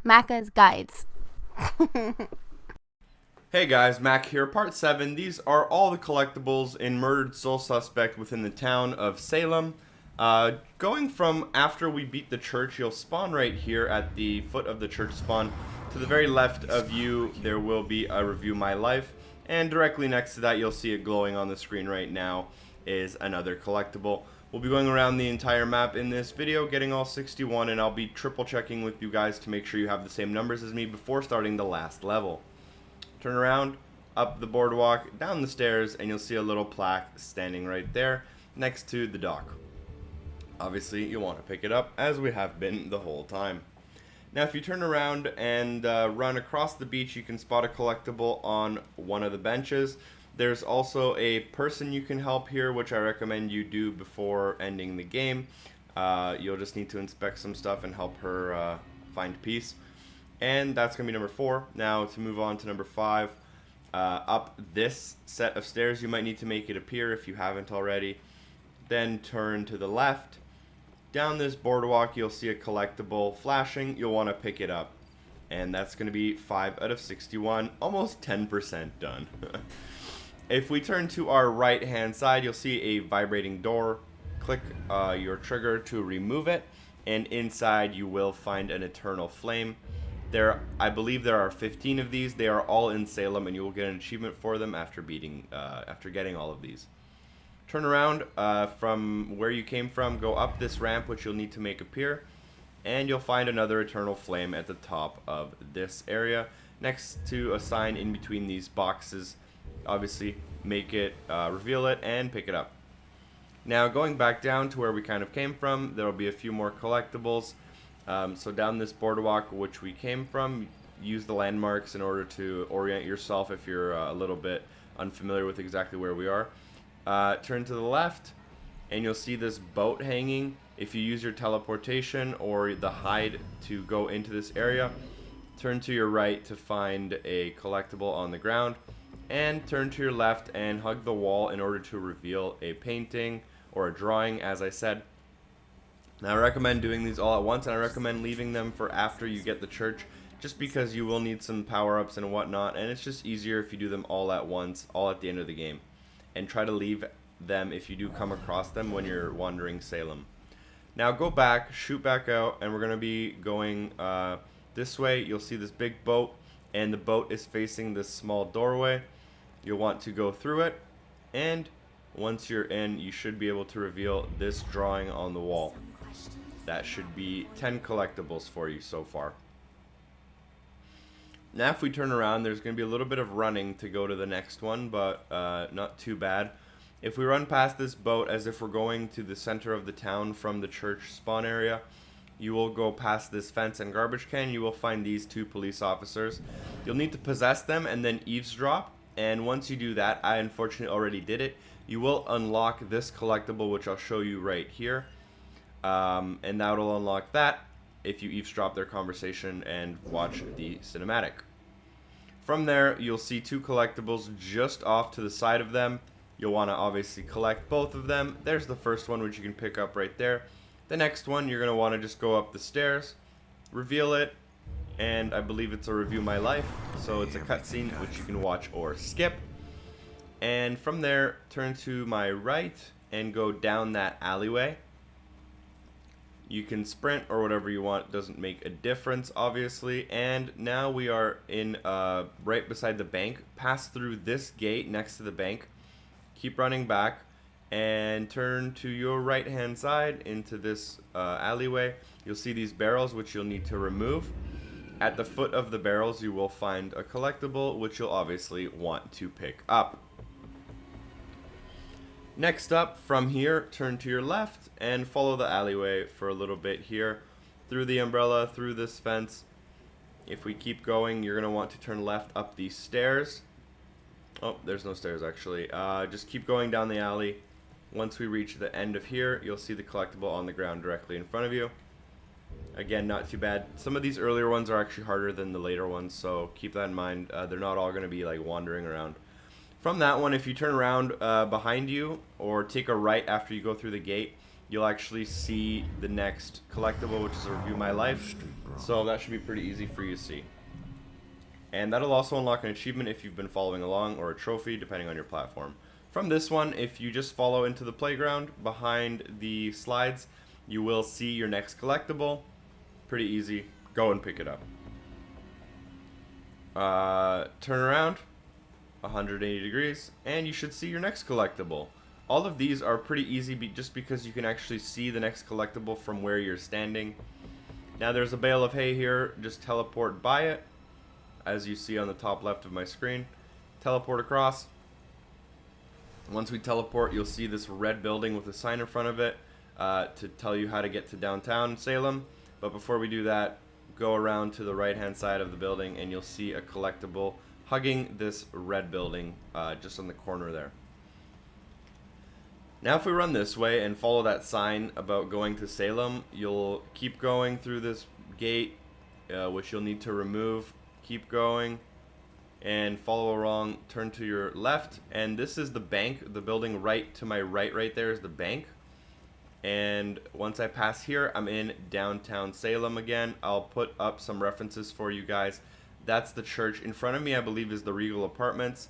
Macca's Guides. Hey guys, Mac here, part 7. These are all the collectibles in Murdered Soul Suspect within the town of Salem. Going from after we beat the church, you'll spawn right here at the foot of the church spawn. To the very left of you, there will be a Review My Life. And directly next to that, you'll see it glowing on the screen right now, is another collectible. We'll be going around the entire map in this video, getting all 61, and I'll be triple checking with you guys to make sure you have the same numbers as me before starting the last level. Turn around, up the boardwalk, down the stairs, and you'll see a little plaque standing right there next to the dock. Obviously, you'll want to pick it up, as we have been the whole time. Now, if you turn around and run across the beach, you can spot a collectible on one of the benches. There's also a person you can help here, which I recommend you do before ending the game. You'll just need to inspect some stuff and help her find peace. And that's going to be number 4. Now, to move on to number 5, up this set of stairs, you might need to make it appear if you haven't already. Then turn to the left. Down this boardwalk, you'll see a collectible flashing. You'll want to pick it up. And that's going to be 5 out of 61, almost 10% done. If we turn to our right-hand side, you'll see a vibrating door. Click your trigger to remove it. And inside, you will find an eternal flame. I believe there are 15 of these. They are all in Salem, and you will get an achievement for them after getting all of these. Turn around from where you came from, go up this ramp, which you'll need to make appear, and you'll find another eternal flame at the top of this area, next to a sign in between these boxes. Obviously, make it, reveal it, and pick it up. Now, going back down to where we kind of came from, there will be a few more collectibles. So down this boardwalk which we came from, use the landmarks in order to orient yourself if you're a little bit unfamiliar with exactly where we are. Turn to the left and you'll see this boat hanging. If you use your teleportation or the hide to go into this area, turn to your right to find a collectible on the ground, and turn to your left and hug the wall in order to reveal a painting or a drawing, as I said. Now, I recommend doing these all at once, and I recommend leaving them for after you get the church, just because you will need some power-ups and whatnot, and it's just easier if you do them all at once, all at the end of the game. And try to leave them if you do come across them when you're wandering Salem. Now, go back, shoot back out, and we're going to be going this way. You'll see this big boat, and the boat is facing this small doorway. You'll want to go through it, and once you're in, you should be able to reveal this drawing on the wall. That should be 10 collectibles for you so far. Now, if we turn around, there's going to be a little bit of running to go to the next one, but not too bad. If we run past this boat as if we're going to the center of the town from the church spawn area, you will go past this fence and garbage can. You will find these 2 police officers. You'll need to possess them and then eavesdrop. And once you do that, I unfortunately already did it, you will unlock this collectible, which I'll show you right here. And that will unlock that if you eavesdrop their conversation and watch the cinematic. From there, you'll see 2 collectibles just off to the side of them. You'll want to obviously collect both of them. There's the first one, which you can pick up right there. The next one, you're going to want to just go up the stairs, reveal it, and I believe it's a Review My Life, so it's a cutscene which you can watch or skip. And from there, turn to my right and go down that alleyway. You can sprint or whatever you want, doesn't make a difference, obviously. And now we are in right beside the bank. Pass through this gate next to the bank. Keep running back and turn to your right hand side into this alleyway. You'll see these barrels which you'll need to remove. At the foot of the barrels you will find a collectible which you'll obviously want to pick up. Next up, from here, turn to your left and follow the alleyway for a little bit here, through the umbrella, through this fence. If we keep going, you're going to want to turn left up these stairs. Oh, there's no stairs actually. Just keep going down the alley. Once we reach the end of here, you'll see the collectible on the ground directly in front of you. Again, not too bad. Some of these earlier ones are actually harder than the later ones, so keep that in mind. They're not all going to be like wandering around. From that one, if you turn around behind you or take a right after you go through the gate, you'll actually see the next collectible, which is a Review My Life. So that should be pretty easy for you to see. And that'll also unlock an achievement if you've been following along, or a trophy, depending on your platform. From this one, if you just follow into the playground behind the slides, you will see your next collectible. Pretty easy. Go and pick it up. Turn around 180 degrees, and you should see your next collectible. All of these are pretty easy just because you can actually see the next collectible from where you're standing. Now there's a Bale of Hay here. Just teleport by it, as you see on the top left of my screen. Teleport across. Once we teleport, you'll see this red building with a sign in front of it to tell you how to get to downtown Salem. But before we do that, go around to the right hand side of the building and you'll see a collectible hugging this red building just on the corner there. Now if we run this way and follow that sign about going to Salem, you'll keep going through this gate, which you'll need to remove. Keep going and follow along, turn to your left, and this is the bank. The building right to my right there is the bank. And once I pass here, I'm in downtown Salem again. I'll put up some references for you guys. That's the church. In front of me, I believe, is the Regal Apartments.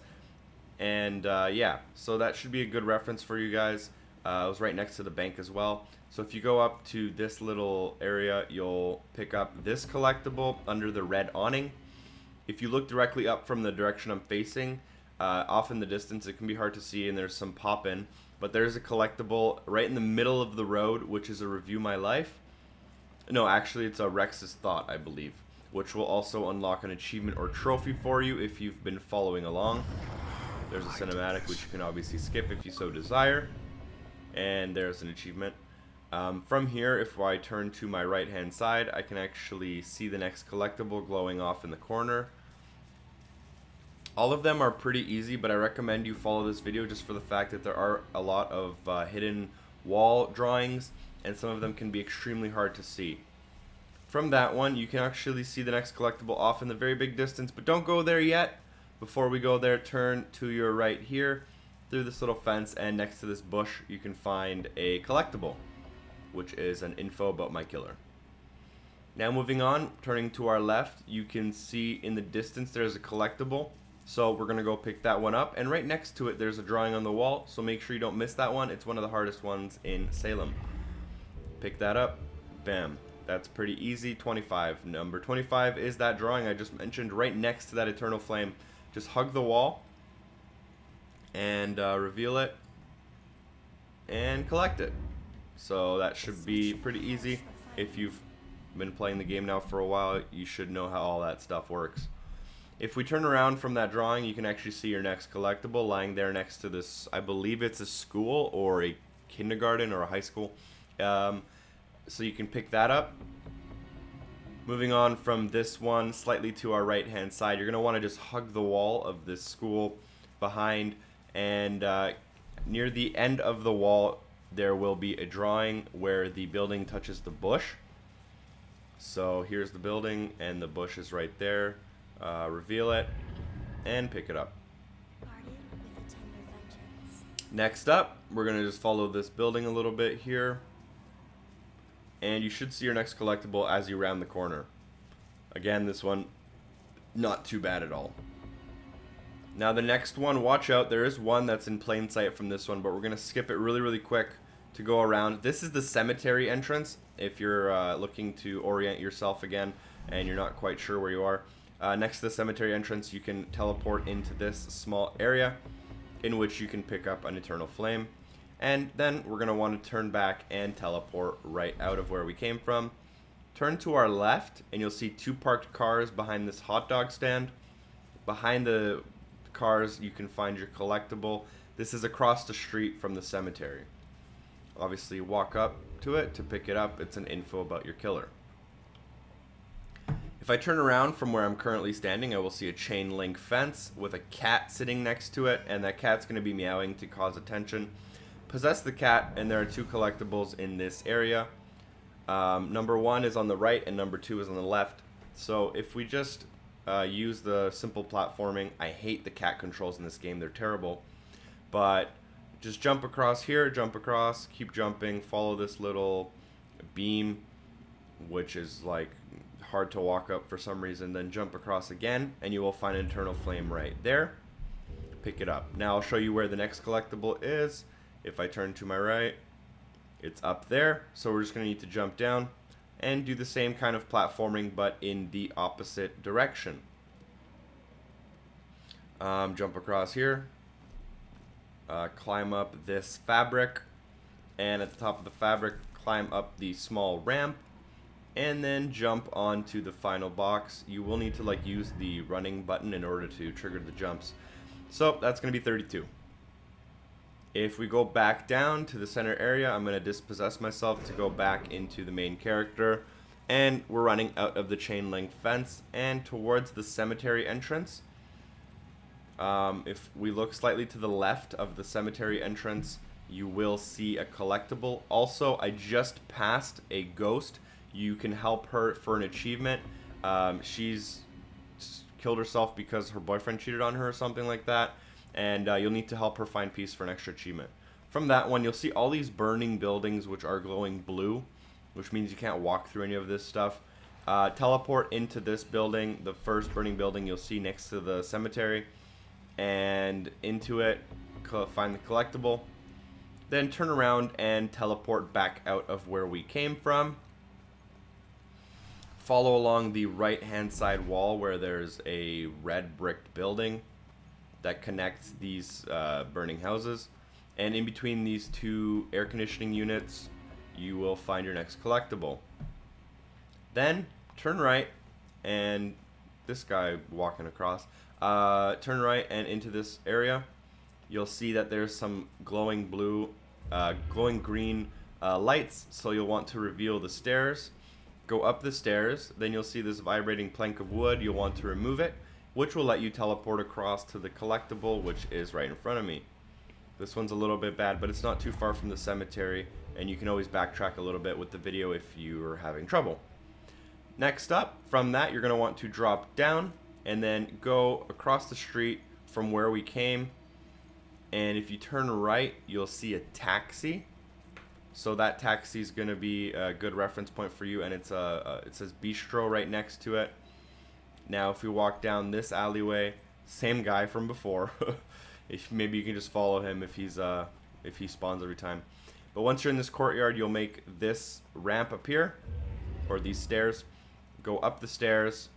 And yeah, so that should be a good reference for you guys. It was right next to the bank as well. So if you go up to this little area, you'll pick up this collectible under the red awning. If you look directly up from the direction I'm facing, off in the distance, it can be hard to see and there's some pop-in. But there's a collectible right in the middle of the road, which is a Review My Life. No, actually it's a Rex's Thought, I believe, which will also unlock an achievement or trophy for you if you've been following along. There's a cinematic which you can obviously skip if you so desire. And there's an achievement. From here, if I turn to my right hand side, I can actually see the next collectible glowing off in the corner. All of them are pretty easy, but I recommend you follow this video just for the fact that there are a lot of hidden wall drawings, and some of them can be extremely hard to see. From that one, you can actually see the next collectible off in the very big distance, but don't go there yet. Before we go there, turn to your right here, through this little fence, and next to this bush, you can find a collectible, which is an info about my killer. Now moving on, turning to our left, you can see in the distance there's a collectible. So we're going to go pick that one up, and right next to it there's a drawing on the wall, so make sure you don't miss that one. It's one of the hardest ones in Salem. Pick that up. Bam. That's pretty easy. 25. Number 25 is that drawing I just mentioned right next to that Eternal Flame. Just hug the wall and reveal it and collect it. So that should be pretty easy. If you've been playing the game now for a while, you should know how all that stuff works. If we turn around from that drawing, you can actually see your next collectible lying there next to this. I believe it's a school or a kindergarten or a high school. So you can pick that up. Moving on from this one slightly to our right hand side, you're going to want to just hug the wall of this school behind, and near the end of the wall there will be a drawing where the building touches the bush. So here's the building and the bush is right there. Reveal it and pick it up. Next up, we're going to just follow this building a little bit here, and you should see your next collectible as you round the corner. Again, this one not too bad at all. Now the next one, watch out, there is one that's in plain sight from this one, but we're going to skip it really quick to go around. This is the cemetery entrance if you're looking to orient yourself again and you're not quite sure where you are. Next to the cemetery entrance, you can teleport into this small area in which you can pick up an Eternal Flame. And then we're going to want to turn back and teleport right out of where we came from. Turn to our left and you'll see two parked cars behind this hot dog stand. Behind the cars you can find your collectible. This is across the street from the cemetery. Obviously walk up to it to pick it up. It's an info about your killer. If I turn around from where I'm currently standing, I will see a chain link fence with a cat sitting next to it, and that cat's going to be meowing to cause attention. Possess the cat, and there are two collectibles in this area. Number 1 is on the right, and number 2 is on the left. So if we just use the simple platforming, I hate the cat controls in this game, they're terrible. But just jump across here, jump across, keep jumping, follow this little beam, which is like hard to walk up for some reason, then jump across again, and you will find an eternal flame right there. Pick it up. Now I'll show you where the next collectible is. If I turn to my right, it's up there, so we're just going to need to jump down and do the same kind of platforming, but in the opposite direction. Jump across here, climb up this fabric, and at the top of the fabric, climb up the small ramp, and then jump onto the final box. You will need to like use the running button in order to trigger the jumps. So that's going to be 32. If we go back down to the center area, I'm going to dispossess myself to go back into the main character. And we're running out of the chain link fence and towards the cemetery entrance. If we look slightly to the left of the cemetery entrance, you will see a collectible. Also, I just passed a ghost. You can help her for an achievement. She's killed herself because her boyfriend cheated on her or something like that. And you'll need to help her find peace for an extra achievement. From that one, you'll see all these burning buildings which are glowing blue, which means you can't walk through any of this stuff. Teleport into this building, the first burning building you'll see next to the cemetery, and into it, find the collectible. Then turn around and teleport back out of where we came from. Follow along the right-hand side wall where there's a red bricked building that connects these burning houses, and in between these two air conditioning units you will find your next collectible. Then turn right, and this guy walking across, turn right and into this area. You'll see that there's some glowing blue, glowing green lights, so you'll want to reveal the stairs. Go up the stairs, then you'll see this vibrating plank of wood. You'll want to remove it, which will let you teleport across to the collectible, which is right in front of me. This one's a little bit bad, but it's not too far from the cemetery, and you can always backtrack a little bit with the video if you are having trouble. Next up, from that, you're going to want to drop down, and then go across the street from where we came, and if you turn right, you'll see a taxi. So that taxi is going to be a good reference point for you, and it says Bistro right next to it. Now, if we walk down this alleyway, same guy from before. Maybe you can just follow him if he spawns every time. But once you're in this courtyard, you'll make this ramp appear, or these stairs. Go up the stairs,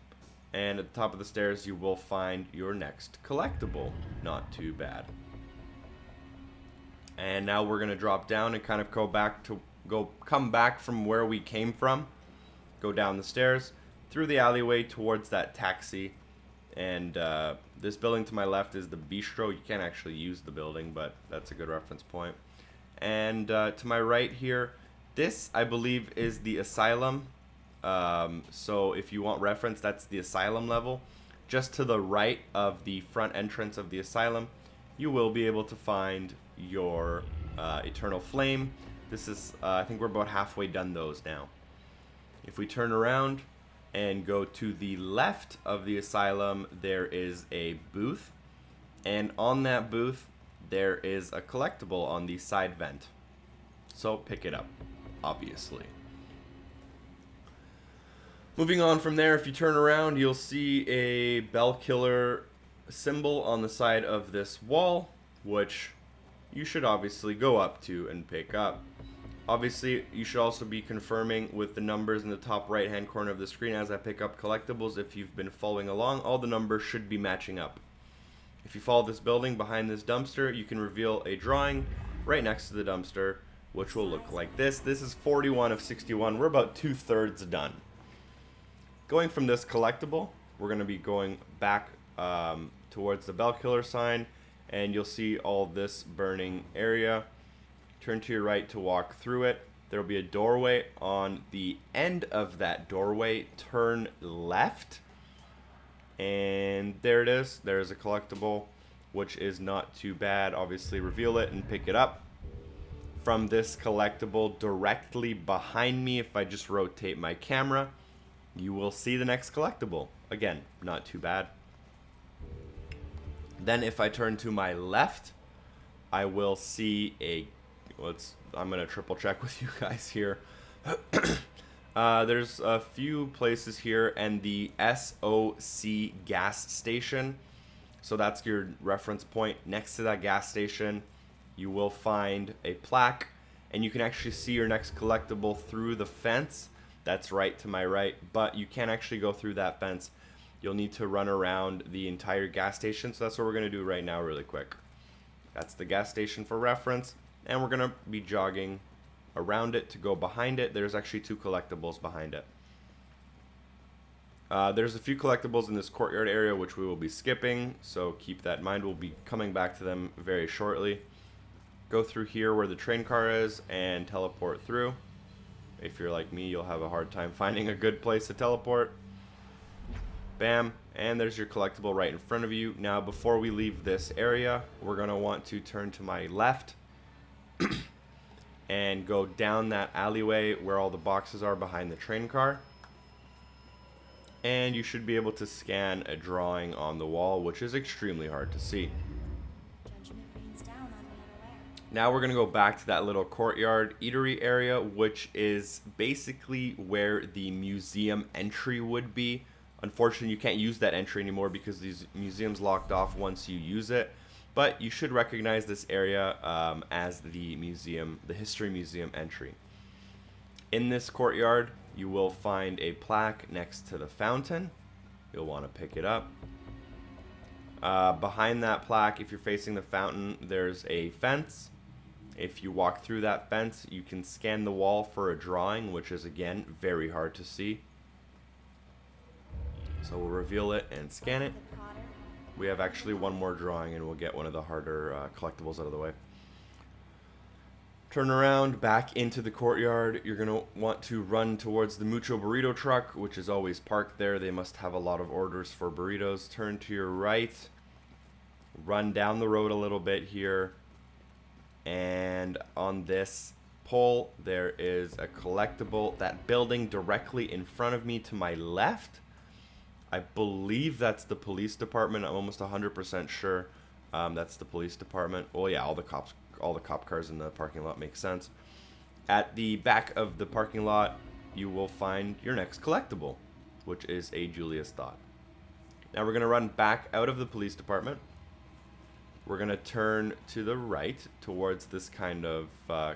and at the top of the stairs, you will find your next collectible. Not too bad. And now we're gonna drop down and kind of come back from where we came from. Go down the stairs, through the alleyway towards that taxi, and this building to my left is the Bistro. You can't actually use the building, but that's a good reference point. And to my right here, this I believe is the asylum. So if you want reference, that's the asylum level. Just to the right of the front entrance of the asylum, you will be able to find your eternal flame. This is I think we're about halfway done those now. If we turn around and go to the left of the asylum, there is a booth, and on that booth there is a collectible on the side vent, so pick it up, obviously. Moving on from there, if you turn around, you'll see a bell killer symbol on the side of this wall, which you should obviously go up to and pick up. Obviously, you should also be confirming with the numbers in the top right hand corner of the screen as I pick up collectibles. If you've been following along, all the numbers should be matching up. If you follow this building behind this dumpster, you can reveal a drawing right next to the dumpster, which will look like this. This is 41 of 61. We're about 2/3 done. Going from this collectible, we're going to be going back towards the bell killer sign, and you'll see all this burning area. Turn to your right to walk through it. There will be a doorway. On the end of that doorway, turn left, and there it is. There's a collectible, which is not too bad. Obviously, reveal it and pick it up. From this collectible directly behind me, if I just rotate my camera, you will see the next collectible. Again, not too bad. Then if I turn to my left, I will see a, I'm going to triple check with you guys here. There's a few places here, and the SOC gas station. So that's your reference point. Next to that gas station, you will find a plaque, and you can actually see your next collectible through the fence. That's right to my right, but you can't actually go through that fence. You'll need to run around the entire gas station, so that's what we're going to do right now really quick. That's the gas station for reference, and we're going to be jogging around it to go behind it. There's actually 2 collectibles behind it. There's a few collectibles in this courtyard area which we will be skipping, so keep that in mind. We'll be coming back to them very shortly. Go through here where the train car is and teleport through. If you're like me, you'll have a hard time finding a good place to teleport. Bam, and there's your collectible right in front of you. Now before we leave this area, we're going to want to turn to my left and go down that alleyway where all the boxes are behind the train car. And you should be able to scan a drawing on the wall, which is extremely hard to see. Now we're going to go back to that little courtyard eatery area, which is basically where the museum entry would be. Unfortunately, you can't use that entry anymore because these museums locked off once you use it. But you should recognize this area as the museum, the History Museum entry. In this courtyard, you will find a plaque next to the fountain. You'll want to pick it up. Behind that plaque, if you're facing the fountain, there's a fence. If you walk through that fence, you can scan the wall for a drawing, which is, again, very hard to see. So we'll reveal it and scan it. We have actually one more drawing, and we'll get one of the harder collectibles out of the way. Turn around, back into the courtyard. You're going to want to run towards the Mucho Burrito truck, which is always parked there. They must have a lot of orders for burritos. Turn to your right. Run down the road a little bit here. And on this pole, there is a collectible. That building directly in front of me to my left, I believe that's the police department. I'm almost 100% sure that's the police department. Well, yeah, all the cop cars in the parking lot make sense. At the back of the parking lot, you will find your next collectible, which is a Julius Thought. Now we're going to run back out of the police department. We're going to turn to the right towards this kind of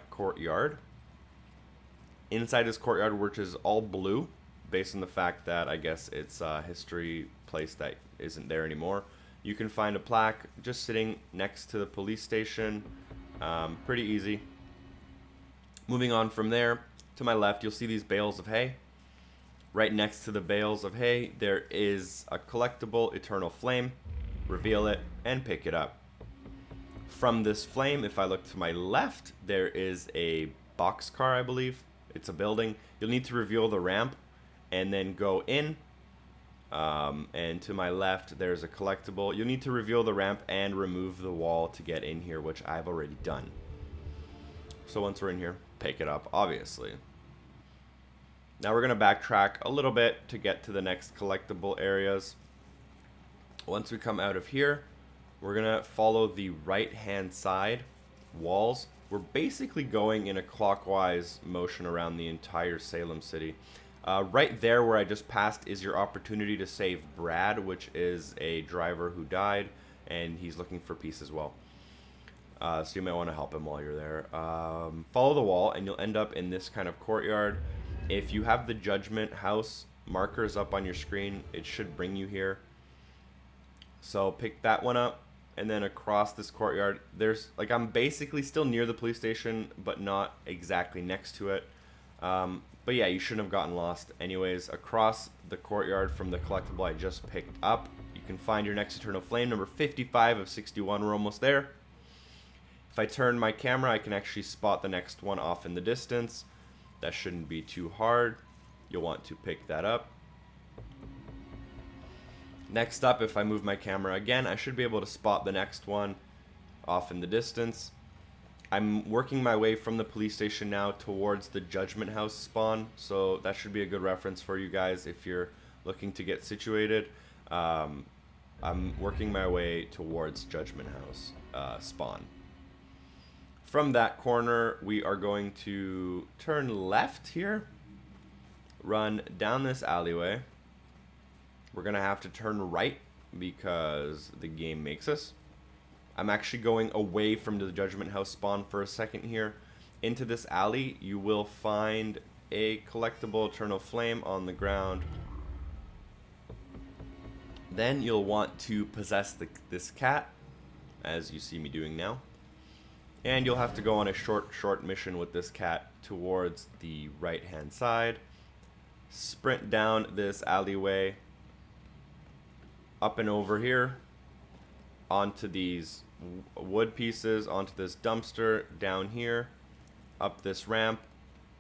courtyard. Inside this courtyard, which is all blue, based on the fact that I guess it's a history place that isn't there anymore, you can find a plaque just sitting next to the police station. Pretty easy. Moving on from there, to my left, you'll see these bales of hay. Right next to the bales of hay, there is a collectible, Eternal Flame. Reveal it and pick it up. From this flame, if I look to my left, there is a boxcar, I believe. It's a building. You'll need to reveal the ramp and then go in. And to my left, there's a collectible. You'll need to reveal the ramp and remove the wall to get in here, which I've already done. So once we're in here, pick it up, obviously. Now we're going to backtrack a little bit to get to the next collectible areas. Once we come out of here, we're going to follow the right-hand side walls. We're basically going in a clockwise motion around the entire Salem city. Right there where I just passed is your opportunity to save Brad, which is a driver who died, and he's looking for peace as well. So you might want to help him while you're there. Follow the wall, and you'll end up in this kind of courtyard. If you have the Judgment House markers up on your screen, it should bring you here. So pick that one up, and then across this courtyard, there's, like, I'm basically still near the police station, but not exactly next to it. But yeah, you shouldn't have gotten lost. Anyways, across the courtyard from the collectible I just picked up, you can find your next Eternal Flame, number 55 of 61. We're almost there. If I turn my camera, I can actually spot the next one off in the distance. That shouldn't be too hard. You'll want to pick that up. Next up, if I move my camera again, I should be able to spot the next one off in the distance. I'm working my way from the police station now towards the Judgment House spawn, so that should be a good reference for you guys if you're looking to get situated. I'm working my way towards Judgment House spawn. From that corner, we are going to turn left here, run down this alleyway. We're going to have to turn right because the game makes us. I'm actually going away from the Judgment House spawn for a second here. Into this alley, you will find a collectible Eternal Flame on the ground. Then you'll want to possess this cat, as you see me doing now. And you'll have to go on a short mission with this cat towards the right-hand side. Sprint down this alleyway, up and over here, onto these wood pieces, onto this dumpster, down here, up this ramp.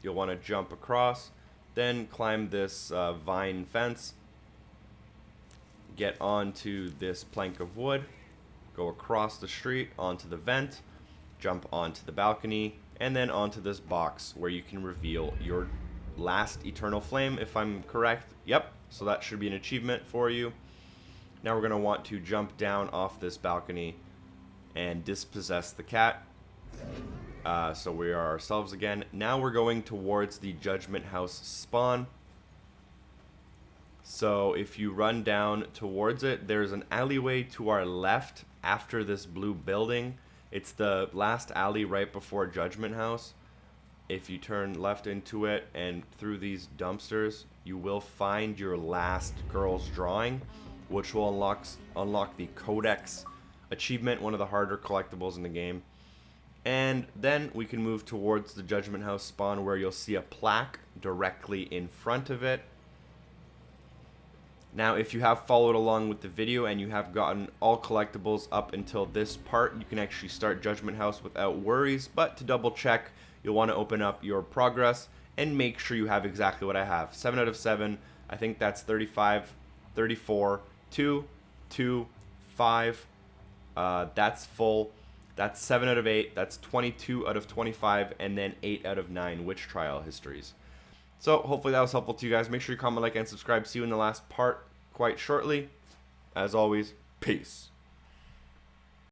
You'll want to jump across, then climb this vine fence, get onto this plank of wood, go across the street onto the vent, jump onto the balcony, and then onto this box where you can reveal your last Eternal Flame, if I'm correct. Yep, so that should be an achievement for you. Now we're going to want to jump down off this balcony and dispossess the cat. So we are ourselves again. Now we're going towards the Judgment House spawn. So if you run down towards it, there's an alleyway to our left after this blue building. It's the last alley right before Judgment House. If you turn left into it and through these dumpsters, you will find your last girl's drawing, which will unlock the Codex achievement, one of the harder collectibles in the game. And then we can move towards the Judgment House spawn, where you'll see a plaque directly in front of it. Now, if you have followed along with the video and you have gotten all collectibles up until this part, you can actually start Judgment House without worries. But to double check, you'll want to open up your progress and make sure you have exactly what I have. 7 out of 7. I think that's 35, 34, 2, 2, 5. That's full. That's 7 out of 8. That's 22 out of 25. And then 8 out of 9 witch trial histories. So hopefully that was helpful to you guys. Make sure you comment, like, and subscribe. See you in the last part quite shortly. As always, peace.